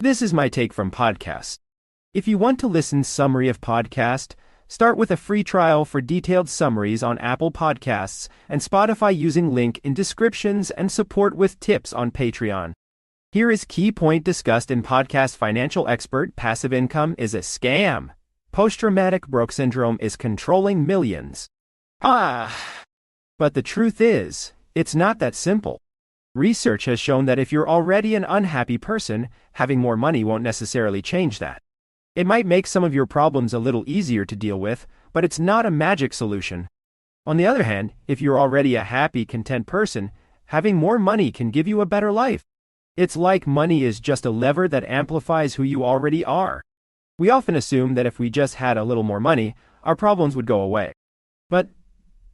This is my take from podcasts. If you want to listen summary of podcast, start with a free trial for detailed summaries on Apple Podcasts and Spotify using link in descriptions and support with tips on Patreon. Here is key point discussed in podcast financial expert: passive income is a scam. Post-traumatic broke syndrome is controlling millions. But the truth is, it's not that simple. Research has shown that if you're already an unhappy person, having more money won't necessarily change that. It might make some of your problems a little easier to deal with, but it's not a magic solution. On the other hand, if you're already a happy, content person, having more money can give you a better life. It's like money is just a lever that amplifies who you already are. We often assume that if we just had a little more money, our problems would go away. But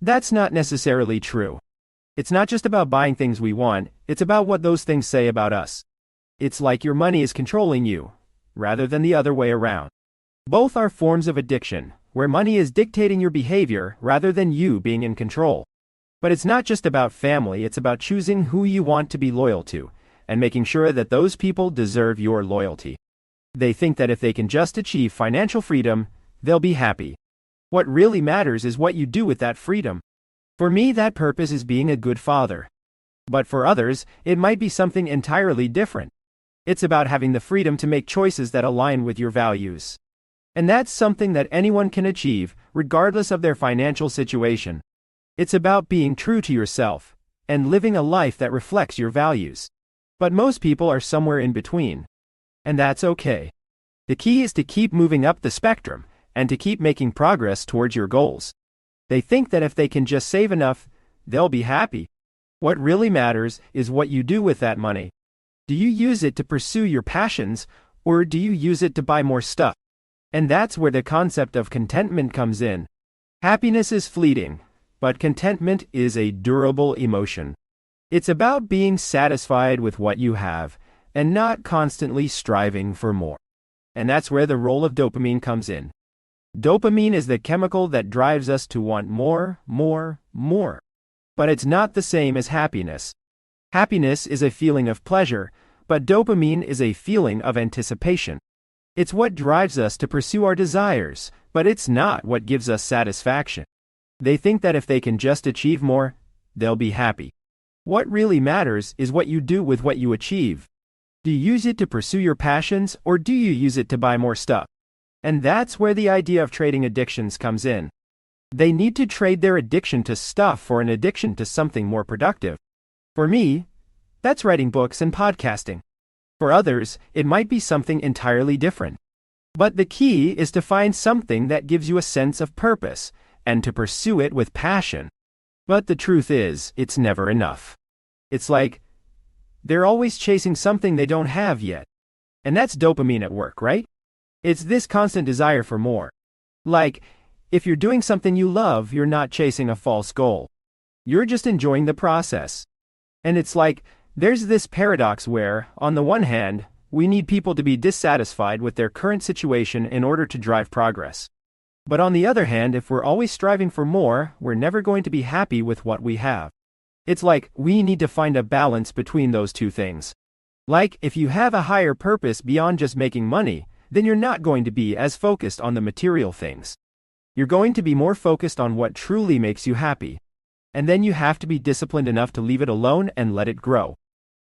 that's not necessarily true. It's not just about buying things we want, it's about what those things say about us. It's like your money is controlling you, rather than the other way around. Both are forms of addiction, where money is dictating your behavior rather than you being in control. But it's not just about family, it's about choosing who you want to be loyal to, and making sure that those people deserve your loyalty. They think that if they can just achieve financial freedom, they'll be happy. What really matters is what you do with that freedom. For me, that purpose is being a good father. But for others, it might be something entirely different. It's about having the freedom to make choices that align with your values. And that's something that anyone can achieve, regardless of their financial situation. It's about being true to yourself, and living a life that reflects your values. But most people are somewhere in between. And that's okay. The key is to keep moving up the spectrum, and to keep making progress towards your goals. They think that if they can just save enough, they'll be happy. What really matters is what you do with that money. Do you use it to pursue your passions, or do you use it to buy more stuff? And that's where the concept of contentment comes in. Happiness is fleeting, but contentment is a durable emotion. It's about being satisfied with what you have, and not constantly striving for more. And that's where the role of dopamine comes in. Dopamine is the chemical that drives us to want more. But it's not the same as happiness. Happiness is a feeling of pleasure, but dopamine is a feeling of anticipation. It's what drives us to pursue our desires, but it's not what gives us satisfaction. They think that if they can just achieve more, they'll be happy. What really matters is what you do with what you achieve. Do you use it to pursue your passions, or do you use it to buy more stuff? And that's where the idea of trading addictions comes in. They need to trade their addiction to stuff for an addiction to something more productive. For me, that's writing books and podcasting. For others, it might be something entirely different. But the key is to find something that gives you a sense of purpose, and to pursue it with passion. But the truth is, it's never enough. It's like they're always chasing something they don't have yet. And that's dopamine at work, right? It's this constant desire for more. Like, if you're doing something you love, you're not chasing a false goal. You're just enjoying the process. And it's like, there's this paradox where, on the one hand, we need people to be dissatisfied with their current situation in order to drive progress. But on the other hand, if we're always striving for more, we're never going to be happy with what we have. It's like, we need to find a balance between those two things. Like, if you have a higher purpose beyond just making money, then you're not going to be as focused on the material things. You're going to be more focused on what truly makes you happy. And then you have to be disciplined enough to leave it alone and let it grow.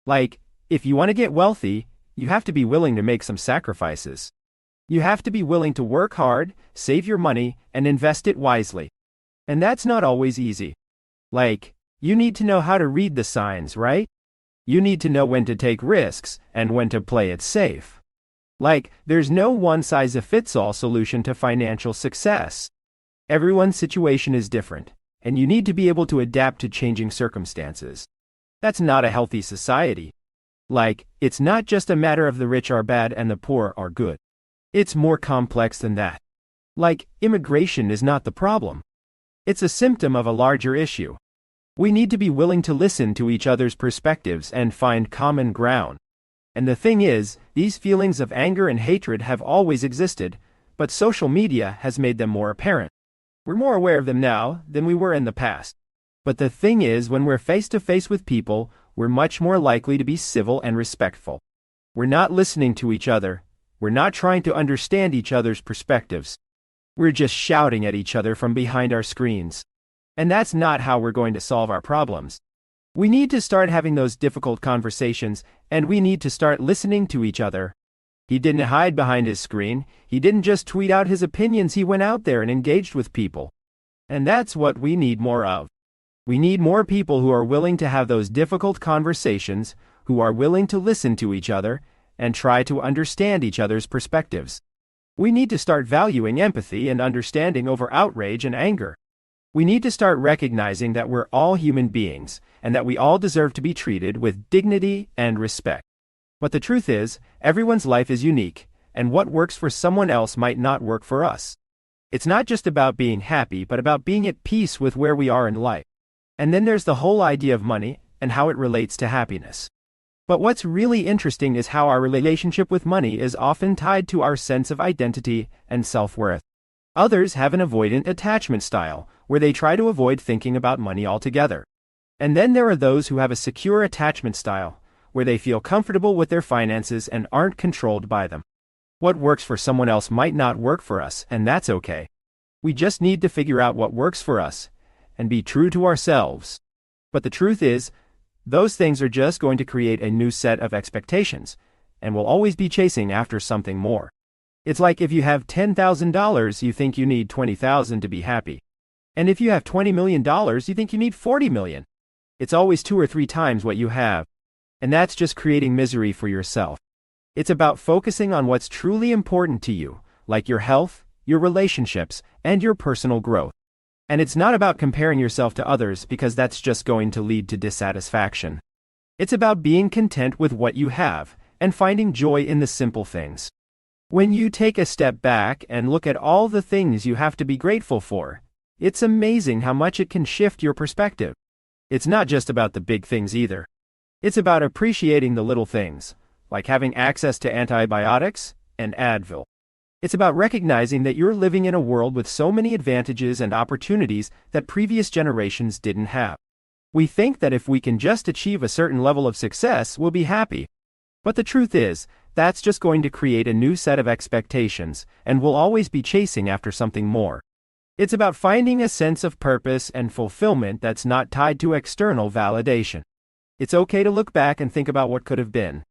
Like, if you want to get wealthy, you have to be willing to make some sacrifices. You have to be willing to work hard, save your money, and invest it wisely. And that's not always easy. Like, you need to know how to read the signs, right? You need to know when to take risks, and when to play it safe. Like, there's no one-size-fits-all solution to financial success. Everyone's situation is different, and you need to be able to adapt to changing circumstances. That's not a healthy society. Like, it's not just a matter of the rich are bad and the poor are good. It's more complex than that. Like, immigration is not the problem. It's a symptom of a larger issue. We need to be willing to listen to each other's perspectives and find common ground. And the thing is, these feelings of anger and hatred have always existed, but social media has made them more apparent. We're more aware of them now than we were in the past. But the thing is, when we're face to face with people, we're much more likely to be civil and respectful. We're not listening to each other. We're not trying to understand each other's perspectives. We're just shouting at each other from behind our screens. And that's not how we're going to solve our problems. We need to start having those difficult conversations, and we need to start listening to each other. He didn't hide behind his screen. He didn't just tweet out his opinions. He went out there and engaged with people. And that's what we need more of. We need more people who are willing to have those difficult conversations, who are willing to listen to each other, and try to understand each other's perspectives. We need to start valuing empathy and understanding over outrage and anger. We need to start recognizing that we're all human beings, and that we all deserve to be treated with dignity and respect. But the truth is, everyone's life is unique, and what works for someone else might not work for us. It's not just about being happy, but about being at peace with where we are in life. And then there's the whole idea of money and how it relates to happiness. But what's really interesting is how our relationship with money is often tied to our sense of identity and self-worth. Others have an avoidant attachment style, where they try to avoid thinking about money altogether. And then there are those who have a secure attachment style, where they feel comfortable with their finances and aren't controlled by them. What works for someone else might not work for us, and that's okay. We just need to figure out what works for us, and be true to ourselves. But the truth is, those things are just going to create a new set of expectations, and we'll always be chasing after something more. It's like if you have $10,000, you think you need $20,000 to be happy. And if you have $20 million, you think you need $40 million. It's always 2 or 3 times what you have. And that's just creating misery for yourself. It's about focusing on what's truly important to you, like your health, your relationships, and your personal growth. And it's not about comparing yourself to others, because that's just going to lead to dissatisfaction. It's about being content with what you have, and finding joy in the simple things. When you take a step back and look at all the things you have to be grateful for, it's amazing how much it can shift your perspective. It's not just about the big things either. It's about appreciating the little things, like having access to antibiotics and Advil. It's about recognizing that you're living in a world with so many advantages and opportunities that previous generations didn't have. We think that if we can just achieve a certain level of success, we'll be happy. But the truth is, that's just going to create a new set of expectations, and we'll always be chasing after something more. It's about finding a sense of purpose and fulfillment that's not tied to external validation. It's okay to look back and think about what could have been.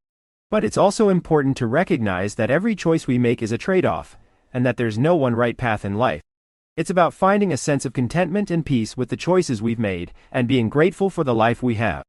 But it's also important to recognize that every choice we make is a trade-off, and that there's no one right path in life. It's about finding a sense of contentment and peace with the choices we've made, and being grateful for the life we have.